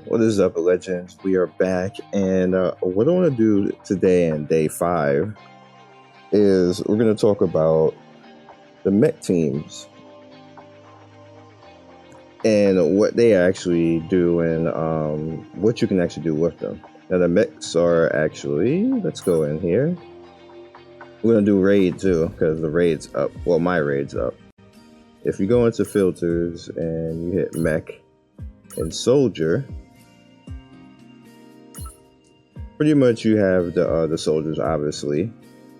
What is up, legends? We are back, and what I want to do today in day 5 is we're going to talk about the mech teams and what they actually do and what you can actually do with them. Now the mechs are actually, let's go in here. We're going to do raid too, because the raid's up. Well, my raid's up. If you go into filters and you hit Mech&Soldier, pretty much you have the soldiers, obviously,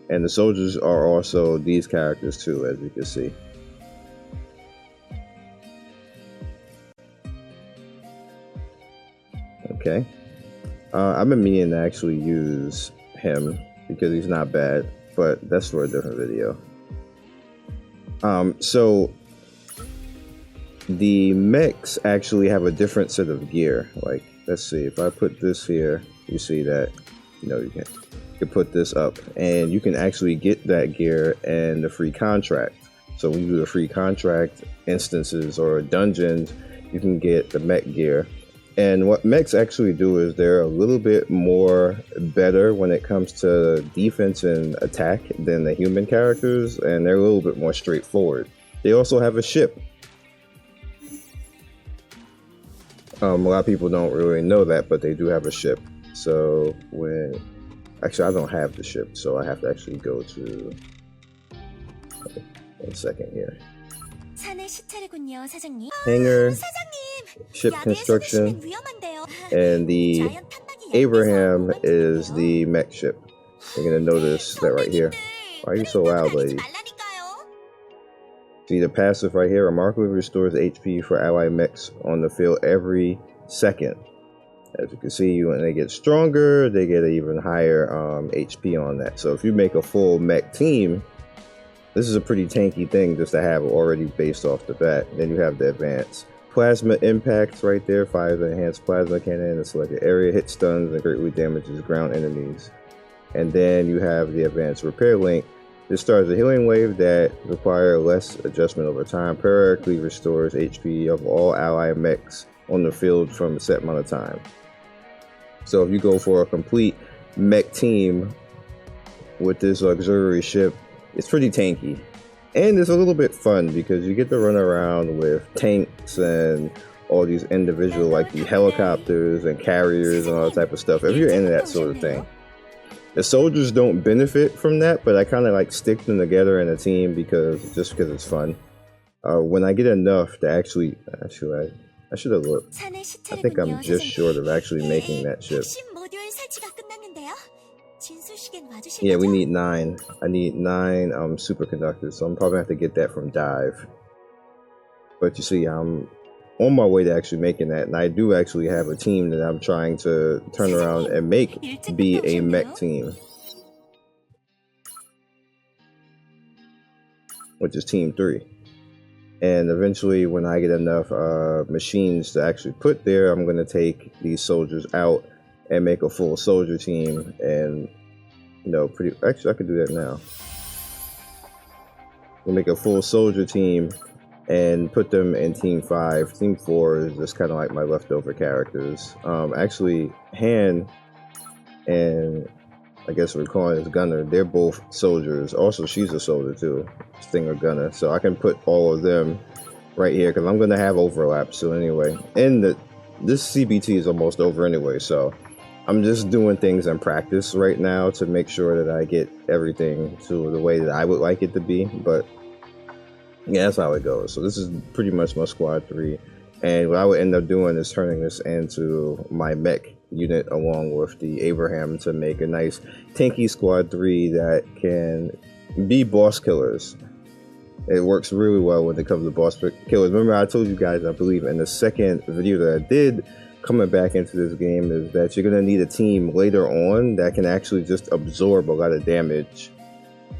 and the soldiers are also these characters too, as you can see. Okay, I've been meaning to actually use him because he's not bad, but that's for a different video. So the mechs actually have a different set of gear. Like, let's see, if I put this here, you see that, you know, you can put this up and you can actually get that gear and the free contract. So when you do the free contract instances or dungeons, you can get the mech gear. And what mechs actually do is they're a little bit more better when it comes to defense and attack than the human characters, and they're a little bit more straightforward. They also have a ship. A lot of people don't really know that, but they do have a ship. So when, actually I don't have the ship, so I have to actually go to, 1 second here. Hangar, ship construction, and the Abraham is the mech ship. You're gonna notice that right here. Why are you so loud, lady? See the passive right here, remarkably restores HP for ally mechs on the field every second. As you can see, when they get stronger, they get an even higher HP on that. So if you make a full mech team, this is a pretty tanky thing just to have already based off the bat. Then you have the advanced plasma impacts right there. Fires an enhanced plasma cannon in a selected area, hit stuns, and greatly damages ground enemies. And then you have the advanced repair link. This starts a healing wave that requires less adjustment over time. Periodically restores HP of all ally mechs on the field from a set amount of time. So if you go for a complete mech team with this auxiliary ship, it's pretty tanky. And it's a little bit fun because you get to run around with tanks and all these individual, like the helicopters and carriers and all that type of stuff, if you're into that sort of thing. The soldiers don't benefit from that, but I kind of like stick them together in a team because it's fun. When I get enough to actually I should have looked. I think I'm just short of actually making that ship. Yeah, we need 9. I need 9 superconductors, so I'm probably gonna have to get that from Dive. But you see, I'm on my way to actually making that, and I do actually have a team that I'm trying to turn around and make be a mech team, which is Team 3. And eventually, when I get enough machines to actually put there, I'm going to take these soldiers out and make a full soldier team. And, you know, actually, I could do that now. We'll make a full soldier team and put them in Team 5. Team 4 is just kind of like my leftover characters. Actually, Han and I guess we're calling this Gunner, they're both soldiers. Also, she's a soldier too, Stinger Gunner. So I can put all of them right here because I'm going to have overlap. So anyway, and this CBT is almost over anyway. So I'm just doing things in practice right now to make sure that I get everything to the way that I would like it to be. But yeah, that's how it goes. So this is pretty much my squad 3. And what I would end up doing is turning this into my mech unit along with the Abraham to make a nice tanky squad 3 that can be boss killers. It works really well when it comes to boss killers. Remember, I told you guys, I believe in the second video that I did coming back into this game, is that you're going to need a team later on that can actually just absorb a lot of damage.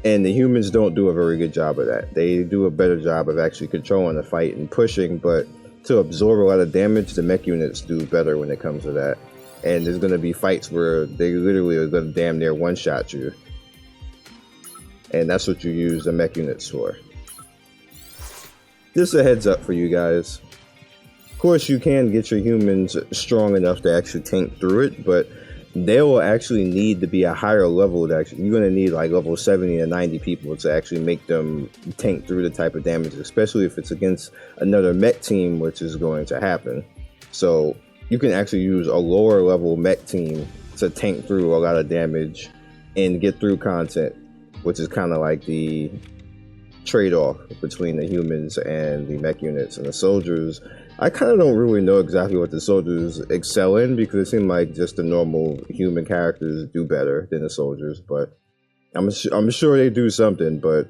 And the humans don't do a very good job of that. They do a better job of actually controlling the fight and pushing, but to absorb a lot of damage, the mech units do better when it comes to that. And there's going to be fights where they literally are going to damn near one-shot you. and that's what you use the mech units for. Just a heads up for you guys. Of course, you can get your humans strong enough to actually tank through it, but they will actually need to be a higher level. You're going to need like level 70 and 90 people to actually make them tank through the type of damage, especially if it's against another mech team, which is going to happen. So you can actually use a lower level mech team to tank through a lot of damage and get through content, which is kind of like the trade-off between the humans and the mech units. And the soldiers, I kind of don't really know exactly what the soldiers excel in, because it seemed like just the normal human characters do better than the soldiers, but I'm sure they do something. But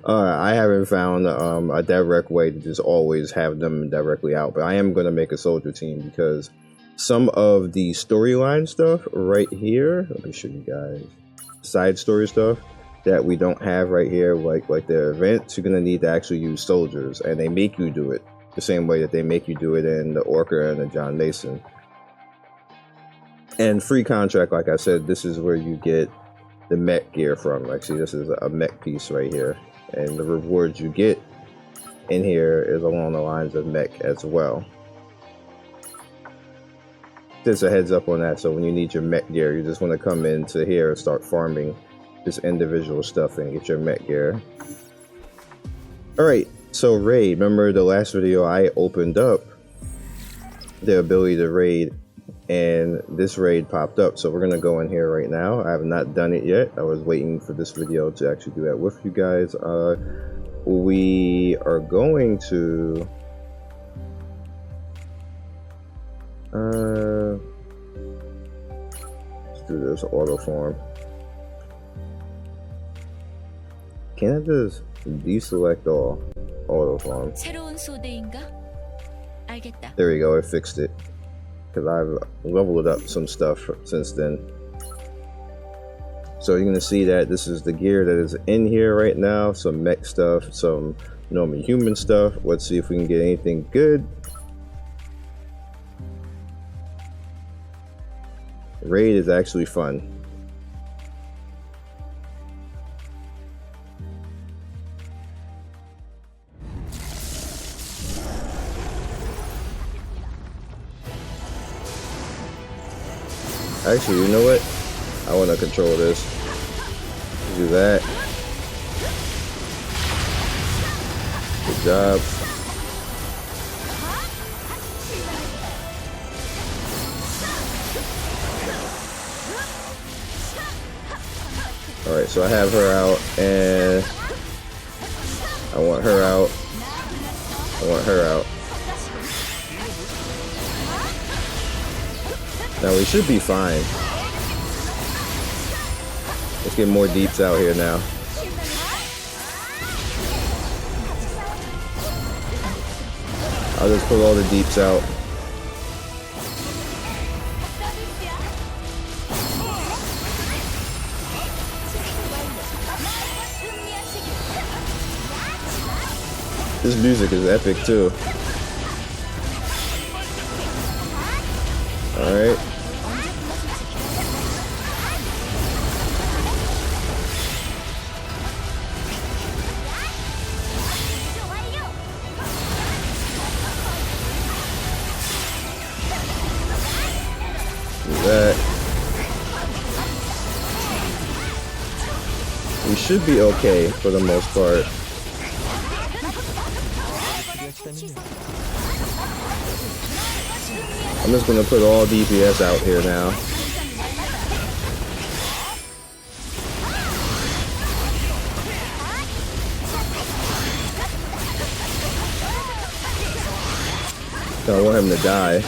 I haven't found a direct way to just always have them directly out. But I am going to make a soldier team, because some of the storyline stuff right here, let me show you guys, side story stuff that we don't have right here, like the events, you're going to need to actually use soldiers, and they make you do it the same way that they make you do it in the Orca and the John Mason. And free contract, like I said, this is where you get the mech gear from. Like, see, this is a mech piece right here, and the rewards you get in here is along the lines of mech as well. Just a heads up on that. So when you need your mech gear, you just want to come into here and start farming this individual stuff and get your mech gear. All right, so raid. Remember the last video I opened up the ability to raid, and this raid popped up. So we're gonna go in here right now. I have not done it yet. I was waiting for this video to actually do that with you guys. We are going to let's do this auto farm. Can I just deselect all auto farm? There we go, I fixed it. Because I've leveled up some stuff since then. So you're going to see that this is the gear that is in here right now. Some mech stuff, some normal human stuff. Let's see if we can get anything good. Raid is actually fun. Actually, you know what? I want to control this. Do that. Good job. Alright, so I have her out, and I want her out. I want her out. Now we should be fine. Let's get more deeps out here now. I'll just pull all the deeps out. This music is epic too. Alright. That. We should be okay for the most part. I'm just gonna put all DPS out here now. I want him to die.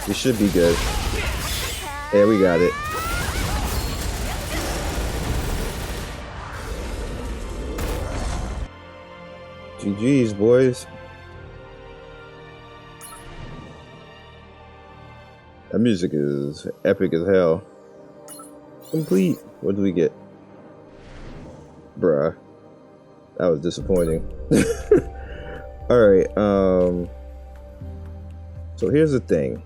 We should be good. Yeah, we got it. GG's, boys. That music is epic as hell. Complete. What do we get? Bruh. That was disappointing. Alright, so here's the thing.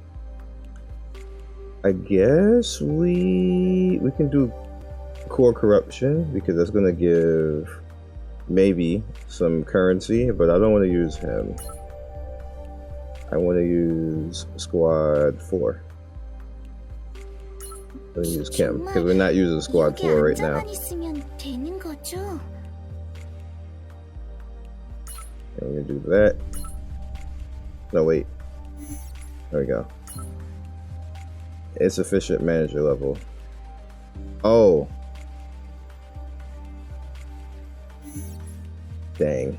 I guess we can do core corruption because that's gonna give maybe some currency, but I don't want to use him. I want to use squad 4. Let me use Kim because we're not using squad 4 right now. And we're gonna do that. No, wait. There we go. Insufficient manager level. Oh. Dang.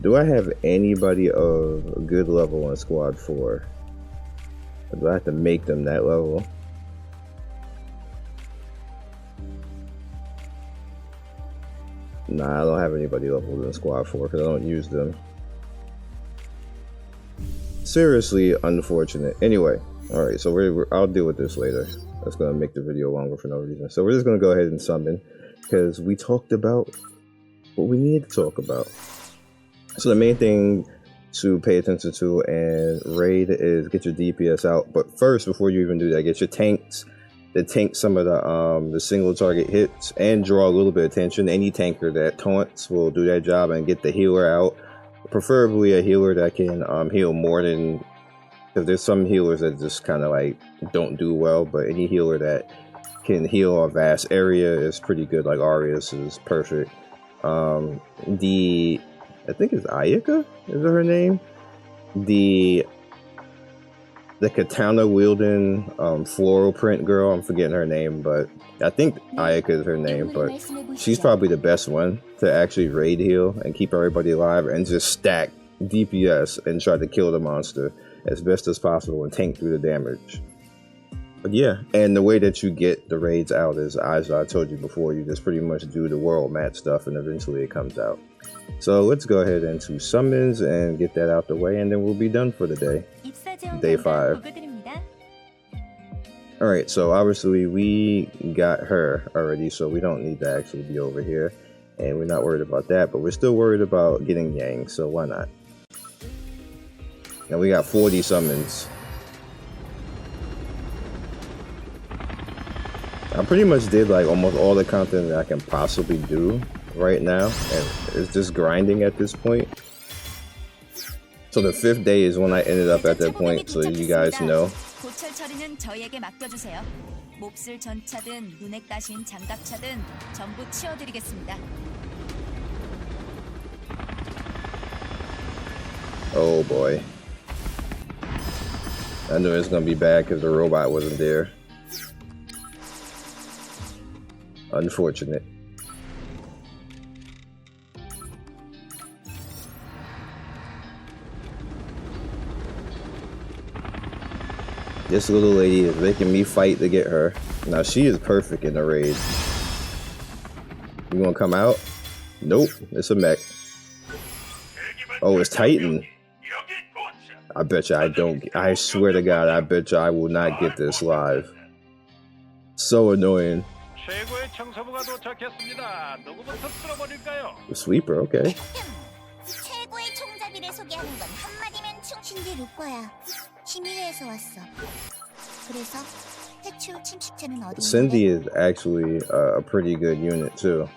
Do I have anybody of a good level on squad 4? Or do I have to make them that level? Nah, I don't have anybody leveled in squad 4 because I don't use them. Seriously unfortunate. Anyway, alright, so I'll deal with this later. That's gonna make the video longer for no reason. So we're just gonna go ahead and summon because we talked about what we need to talk about. So the main thing to pay attention to and raid is get your DPS out. But first, before you even do that, get your tanks. The tank some of the single target hits and draw a little bit of attention. Any tanker that taunts will do that job and get the healer out. Preferably a healer that can heal more than, because there's some healers that just kind of like don't do well, but any healer that can heal a vast area is pretty good. Like Arius is perfect. I think it's Ayaka, is her name? The katana wielding floral print girl, I'm forgetting her name, but I think Ayaka is her name, but she's probably the best one to actually raid heal and keep everybody alive and just stack DPS and try to kill the monster as best as possible and tank through the damage. But yeah, and the way that you get the raids out is, as I told you before, you just pretty much do the world match stuff and eventually it comes out. So let's go ahead into summons and get that out the way, and then we'll be done for the day. Day 5. Alright, so obviously we got her already, so we don't need to actually be over here. And we're not worried about that, but we're still worried about getting Yang, so why not? And we got 40 summons. I pretty much did like almost all the content that I can possibly do right now, and it's just grinding at this point. So the 5th day is when I ended up at that point, so you guys know. Oh boy. I knew it was gonna be bad because the robot wasn't there. Unfortunate. This little lady is making me fight to get her. Now she is perfect in the raid. You gonna come out? Nope, it's a mech. Oh, it's Titan. I bet you I don't. I swear to God, I bet you I will not get this live. So annoying. The sweeper, okay. Cindy is actually a pretty good unit too.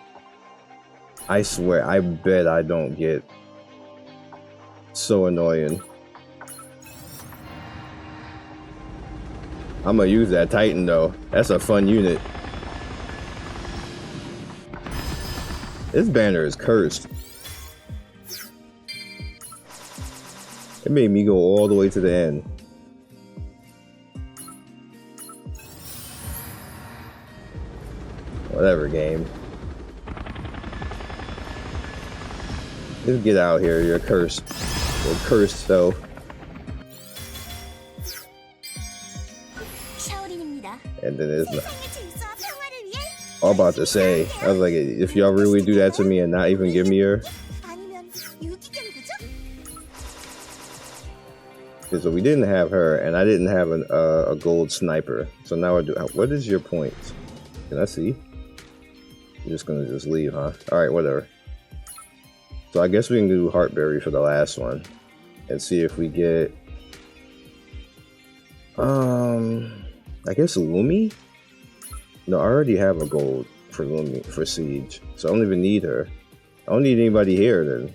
I swear, I bet I don't get. So annoying. I'm gonna use that Titan though. That's a fun unit. This banner is cursed. It made me go all the way to the end. Whatever, game. Just get out here, you're cursed. You're cursed, though. And then there's no. I'm about to say, I was like, if y'all really do that to me and not even give me her. Okay, so we didn't have her, and I didn't have a gold sniper. So now I do. What is your point? Can I see? You're just gonna just leave, huh? Alright, whatever. So I guess we can do Heartberry for the last one. And see if we get... I guess Lumi? No, I already have a gold for Lumi, for Siege. So I don't even need her. I don't need anybody here then.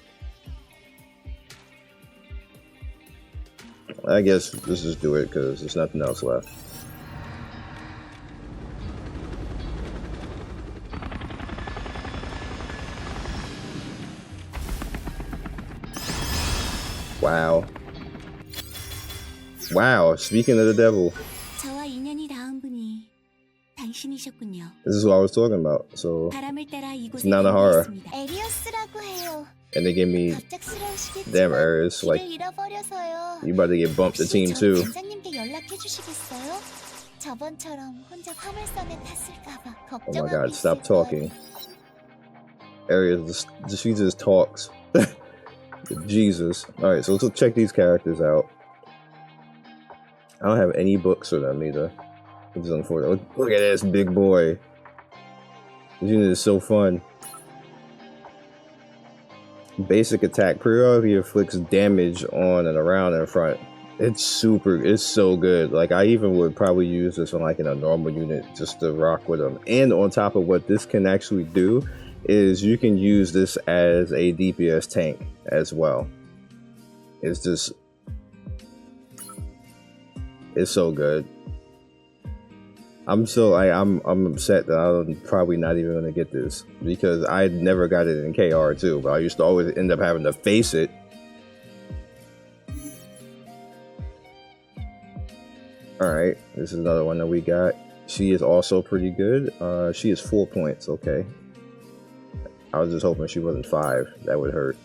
I guess let's just do it because there's nothing else left. Wow. Wow, speaking of the devil. This is what I was talking about, so it's not a horror. And they give me damn errors, like you about to get bumped to team 2. Oh my god, stop talking. Aries, she just talks. Jesus. Alright, so let's check these characters out. I don't have any books for them either. Which is unfortunate. Look at this big boy. This unit is so fun. Basic attack periodically inflicts damage on and around and in front. It's so good. Like I even would probably use this on like in a normal unit just to rock with them. And on top of what this can actually do is you can use this as a DPS tank as well. It's so good. I'm upset that I'm probably not even gonna get this because I never got it in KR too, but I used to always end up having to face it. Alright, this is another one that we got. She is also pretty good. She is 4 points, okay. I was just hoping she wasn't 5. That would hurt.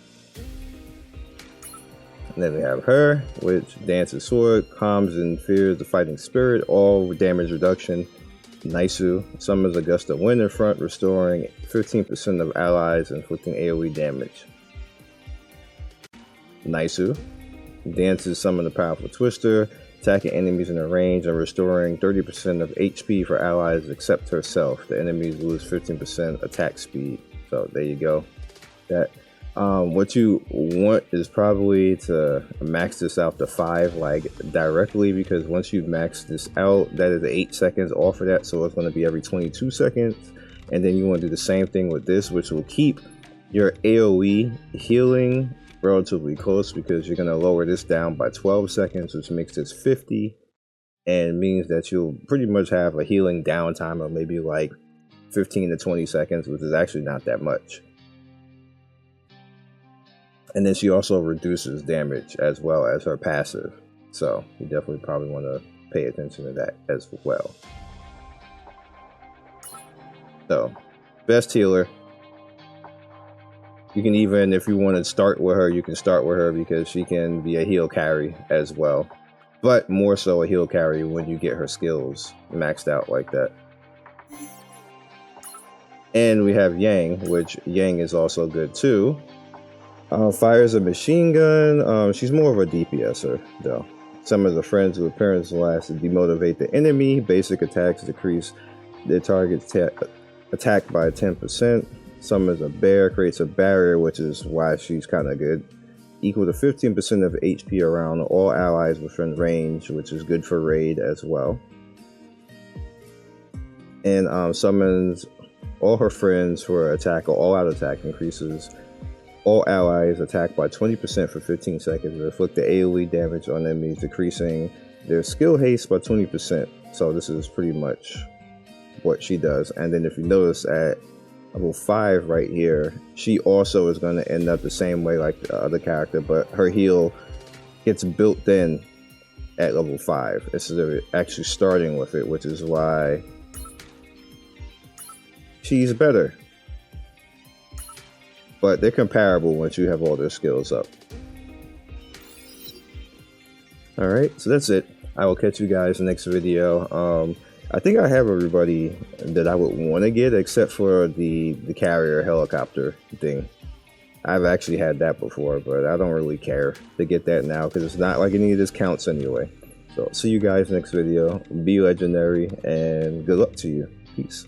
And then we have her, which dances sword, calms and fears the fighting spirit, all damage reduction. Naisu summons a gust of wind in front, restoring 15% of allies, inflicting AoE damage. Naisu dances summon a powerful twister, attacking enemies in her range and restoring 30% of HP for allies except herself. The enemies lose 15% attack speed. So there you go. That. What you want is probably to max this out to 5 like directly, because once you max this out, that is 8 seconds off of that, so it's going to be every 22 seconds. And then you want to do the same thing with this, which will keep your AoE healing relatively close, because you're going to lower this down by 12 seconds, which makes this 50, and means that you'll pretty much have a healing downtime of maybe like 15 to 20 seconds, which is actually not that much. And then she also reduces damage as well as her passive. So you definitely probably want to pay attention to that as well. So, best healer. You can even, if you want to start with her, you can start with her because she can be a heal carry as well. But more so a heal carry when you get her skills maxed out like that. And we have Yang, which Yang is also good too. Fires a machine gun. She's more of a DPSer though. Some of the friends with appearance last to demotivate the enemy. Basic attacks decrease their target's attack by 10%. Summons a bear, creates a barrier, which is why she's kind of good. Equal to 15% of HP around all allies within range, which is good for raid as well. And summons all her friends for attack or all-out attack, increases all allies attack by 20% for 15 seconds, inflict the AoE damage on enemies, decreasing their skill haste by 20%. So this is pretty much what she does. And then if you notice at level 5 right here, she also is going to end up the same way like the other character, but her heal gets built in at level 5 instead of actually starting with it, which is why she's better. But they're comparable once you have all their skills up. Alright, so that's it. I will catch you guys next video. I think I have everybody that I would want to get except for the carrier helicopter thing. I've actually had that before, but I don't really care to get that now because it's not like any of this counts anyway. So see you guys next video. Be legendary and good luck to you. Peace.